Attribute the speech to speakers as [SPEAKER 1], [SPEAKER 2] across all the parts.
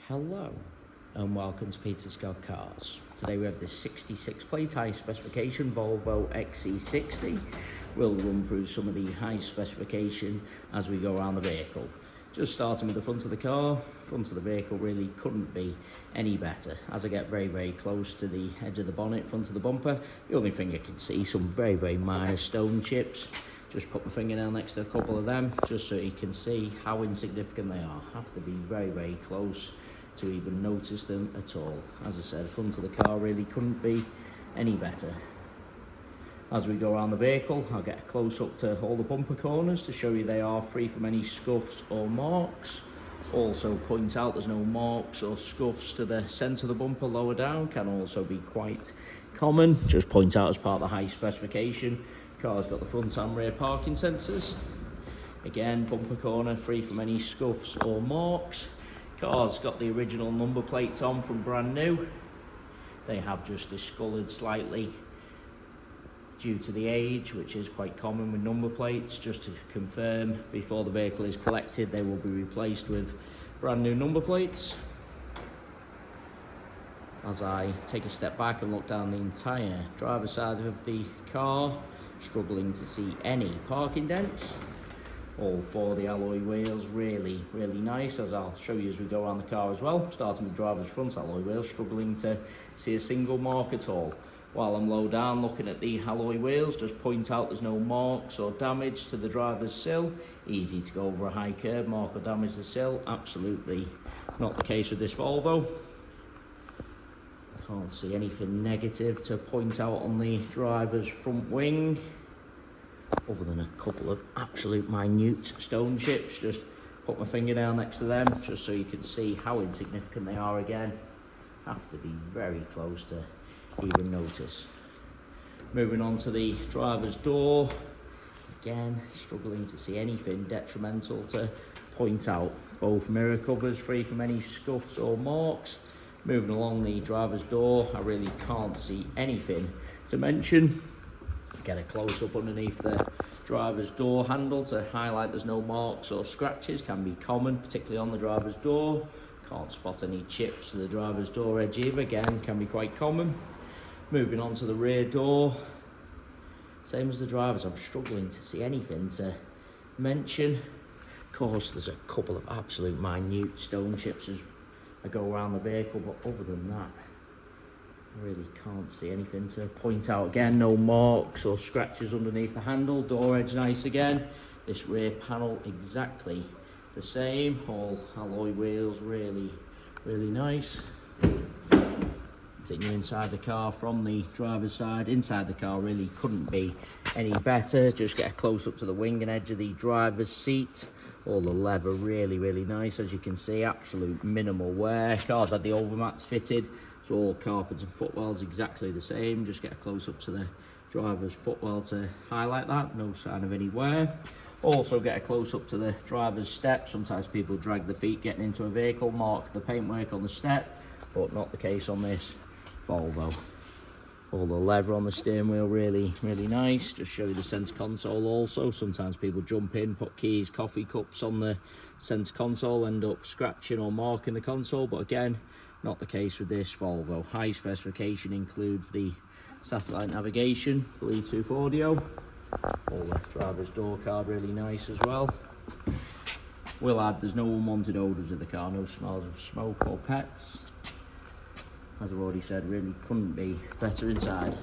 [SPEAKER 1] Hello and welcome to Peter's Scott Cars. Today we have the 66 plate high specification Volvo XC60. We'll run through some of the high specification as we go around the vehicle. Just starting with the front of the car, front of the vehicle really couldn't be any better. As I get very close to the edge of the bonnet, front of the bumper, the only thing I can see some very minor stone chips. Just put my finger down next to a couple of them just so you can see how insignificant they are. Have to be very close to even notice them at all. As I said, front of the car really couldn't be any better. As we go around the vehicle, I'll get a close up to all the bumper corners to show you they are free from any scuffs or marks. Also point out there's no marks or scuffs to the centre of the bumper lower down, can also be quite common. Just point out as part of the high specification, car's got the front and rear parking sensors. Again, bumper corner free from any scuffs or marks. Car's got the original number plates on from brand new. They have just discoloured slightly due to the age, which is quite common with number plates. Just to confirm, before the vehicle is collected, they will be replaced with brand new number plates. As I take a step back and look down the entire driver's side of the car, struggling to see any parking dents. All four of the alloy wheels really nice, as I'll show you as we go around the car as well. Starting with the driver's front alloy wheels, struggling to see a single mark at all. While I'm low down looking at the alloy wheels, just point out there's no marks or damage to the driver's sill. Easy to go over a high curb, mark or damage the sill. Absolutely not the case with this Volvo. Can't see anything negative to point out on the driver's front wing, other than a couple of absolute minute stone chips. Just put my finger down next to them just so you can see how insignificant they are again. Have to be very close to even notice. Moving on to the driver's door. Again, struggling to see anything detrimental to point out. Both mirror covers free from any scuffs or marks. Moving along the driver's door, I really can't see anything to mention. Get a close-up underneath the driver's door handle to highlight there's no marks or scratches. Can be common, particularly on the driver's door. Can't spot any chips to the driver's door edge either. Again, can be quite common. Moving on to the rear door. Same as the driver's, I'm struggling to see anything to mention. Of course, there's a couple of absolute minute stone chips as I go around the vehicle, but other than that, I really can't see anything to point out. Again, no marks or scratches underneath the handle. Door edge nice again. This rear panel exactly the same. All alloy wheels really nice. Continue inside the car from the driver's side. Inside the car really couldn't be any better. Just get a close up to the wing and edge of the driver's seat. All the leather really nice, as you can see. Absolute minimal wear. Car's had the overmats fitted, so all carpets and footwells exactly the same. Just get a close up to the driver's footwell to highlight that. No sign of any wear. Also get a close up to the driver's step. Sometimes people drag the feet getting into a vehicle, mark the paintwork on the step, but not the case on this Volvo. All the leather on the steering wheel really nice. Just show you the centre console also. Sometimes people jump in, put keys, coffee cups on the centre console, end up scratching or marking the console, but again, not the case with this Volvo. High specification includes the satellite navigation, Bluetooth audio. All the driver's door card really nice as well. Will add there's no unwanted odours of the car, no smells of smoke or pets. As I've already said, really couldn't be better inside.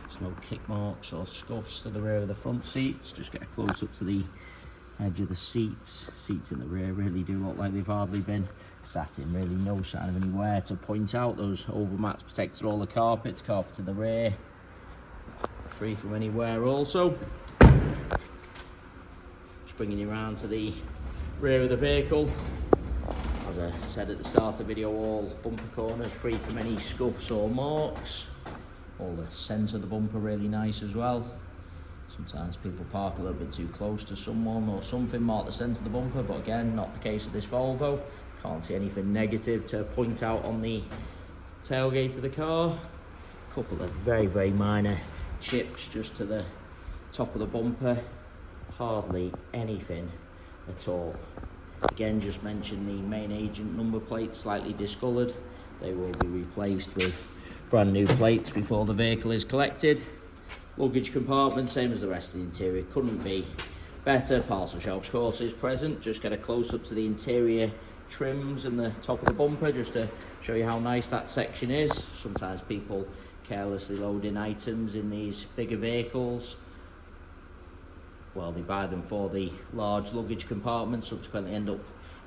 [SPEAKER 1] There's no kick marks or scuffs to the rear of the front seats. Just get a close up to the edge of the seats. Seats in the rear really do look like they've hardly been sat in. Really no sign of any wear to point out. Those overmats protected all the carpets. Carpet in the rear, free from any wear also. Just bringing you around to the rear of the vehicle. As I said at the start of the video, all bumper corners free from any scuffs or marks. All the centre of the bumper really nice as well. Sometimes people park a little bit too close to someone or something, mark the centre of the bumper, but again, not the case with this Volvo. Can't see anything negative to point out on the tailgate of the car. A couple of very minor chips just to the top of the bumper. hardly anything at all. Again, just mention the main agent number plates slightly discoloured. They will be replaced with brand new plates before the vehicle is collected. Luggage compartment, same as the rest of the interior, couldn't be better. Parcel shelf, of course, is present. Just get a close-up to the interior trims and the top of the bumper just to show you how nice that section is. Sometimes people carelessly load in items in these bigger vehicles. Well, they buy them for the large luggage compartment, subsequently end up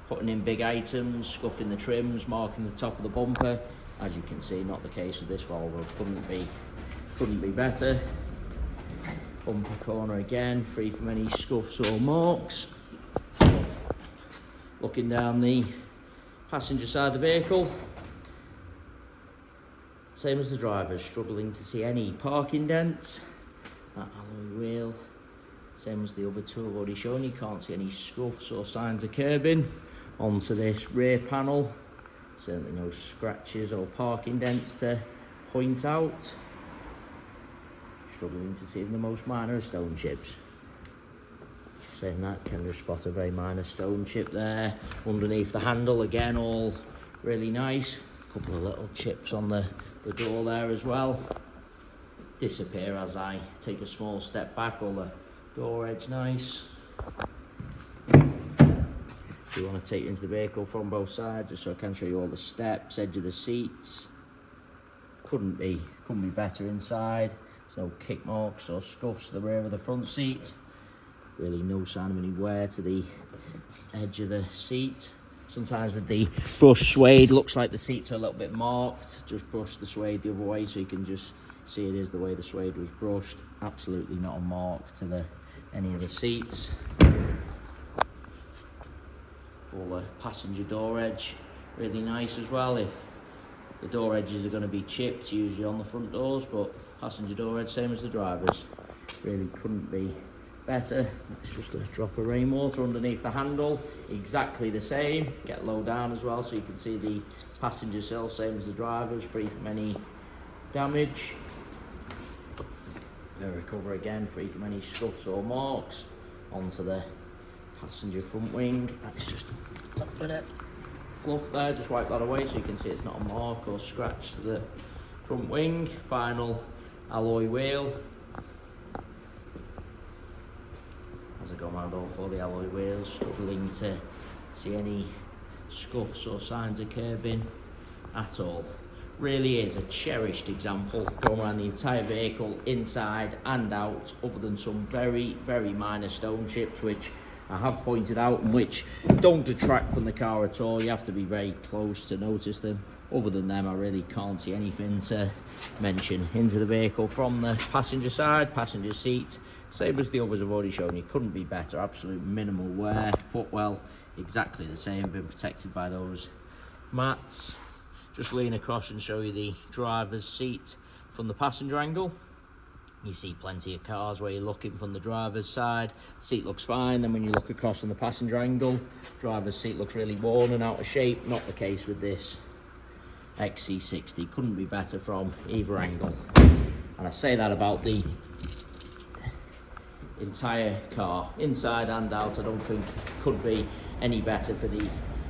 [SPEAKER 1] putting in big items, scuffing the trims, marking the top of the bumper. As you can see, not the case with this Volvo. Couldn't be better. Bumper corner again, free from any scuffs or marks. Looking down the passenger side of the vehicle, same as the driver's, struggling to see any parking dents. That alloy wheel, same as the other two I've already shown you, can't see any scuffs or signs of curbing. Onto this rear panel, certainly no scratches or parking dents to point out. Struggling to see the most minor of stone chips. Saying that, can just spot a very minor stone chip there. Underneath the handle, again, all really nice. A couple of little chips on the door there as well. Disappear as I take a small step back. All the door edge nice. If you want to take it into the vehicle from both sides, just so I can show you all the steps, edge of the seats. Couldn't be better inside. There's no kick marks or scuffs to the rear of the front seat. Really no sign of any wear to the edge of the seat. Sometimes with the brush suede, looks like the seats are a little bit marked. Just brush the suede the other way so you can just see it is the way the suede was brushed. Absolutely not a mark to any of the seats. All the passenger door edge, really nice as well. If the door edges are going to be chipped, usually on the front doors, but passenger door edge, same as the driver's. Really couldn't be better. It's just a drop of rainwater underneath the handle, exactly the same. Get low down as well so you can see the passenger sill, same as the driver's, free from any damage. Mirror cover again, free from any scuffs or marks. Onto the passenger front wing. That's just a little bit of fluff there, just wipe that away so you can see it's not a mark or scratch to the front wing. Final alloy wheel. As I go around all four of the alloy wheels, struggling to see any scuffs or signs of curbing at all. Really is a cherished example going around the entire vehicle, inside and out, other than some very, very minor stone chips, which I have pointed out and which don't detract from the car at all. You have to be very close to notice them. Other than them, I really can't see anything to mention. Into the vehicle from the passenger side, passenger seat, same as the others I've already shown you. Couldn't be better, absolute minimal wear. Footwell, exactly the same, been protected by those mats. Just lean across and show you the driver's seat from the passenger angle. You see plenty of cars where you're looking from the driver's side, seat looks fine. Then when you look across on the passenger angle, driver's seat looks really worn and out of shape. Not the case with this XC60. Couldn't be better from either angle. And I say that about the entire car, inside and out. I don't think could be any better for the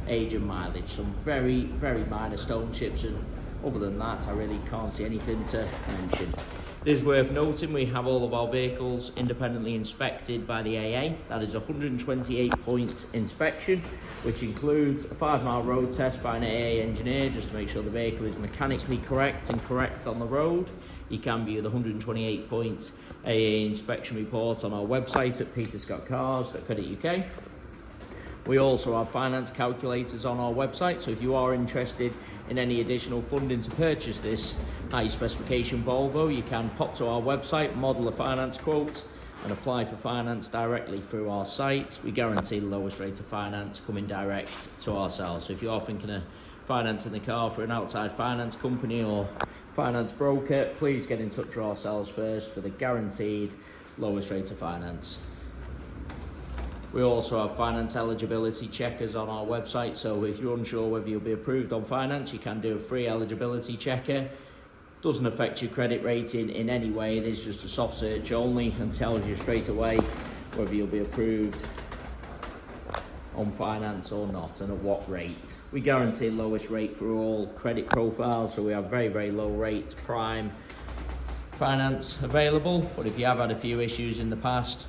[SPEAKER 1] age and mileage. Some very, very minor stone chips, and other than that, I really can't see anything to mention. It is worth noting we have all of our vehicles independently inspected by the AA. That is a 128-point inspection, which includes a 5-mile road test by an AA engineer just to make sure the vehicle is mechanically correct and correct on the road. You can view the 128-point AA inspection report on our website at peterscottcars.co.uk. We also have finance calculators on our website, so if you are interested in any additional funding to purchase this high specification Volvo, you can pop to our website, model a finance quote and apply for finance directly through our site. We guarantee the lowest rate of finance coming direct to ourselves. So if you are thinking of financing the car for an outside finance company or finance broker, please get in touch with ourselves first for the guaranteed lowest rate of finance. We also have finance eligibility checkers on our website, so if you're unsure whether you'll be approved on finance, you can do a free eligibility checker. Doesn't affect your credit rating in any way. It is just a soft search only and tells you straight away whether you'll be approved on finance or not, and at what rate. We guarantee lowest rate for all credit profiles, so we have very, very low rate prime finance available. But if you have had a few issues in the past,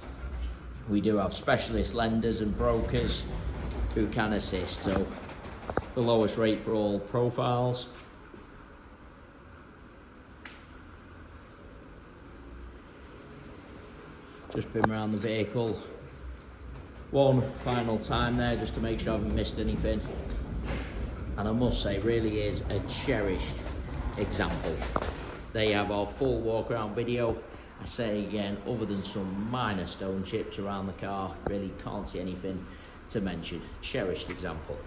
[SPEAKER 1] we do have specialist lenders and brokers who can assist. So the lowest rate for all profiles. Just been around the vehicle one final time there just to make sure I haven't missed anything. And I must say, really is a cherished example. There you have our full walk around video. I say again, other than some minor stone chips around the car, really can't see anything to mention. Cherished example.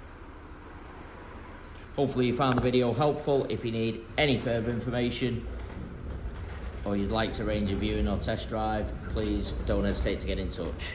[SPEAKER 1] Hopefully you found the video helpful. If you need any further information or you'd like to arrange a viewing or test drive, please don't hesitate to get in touch.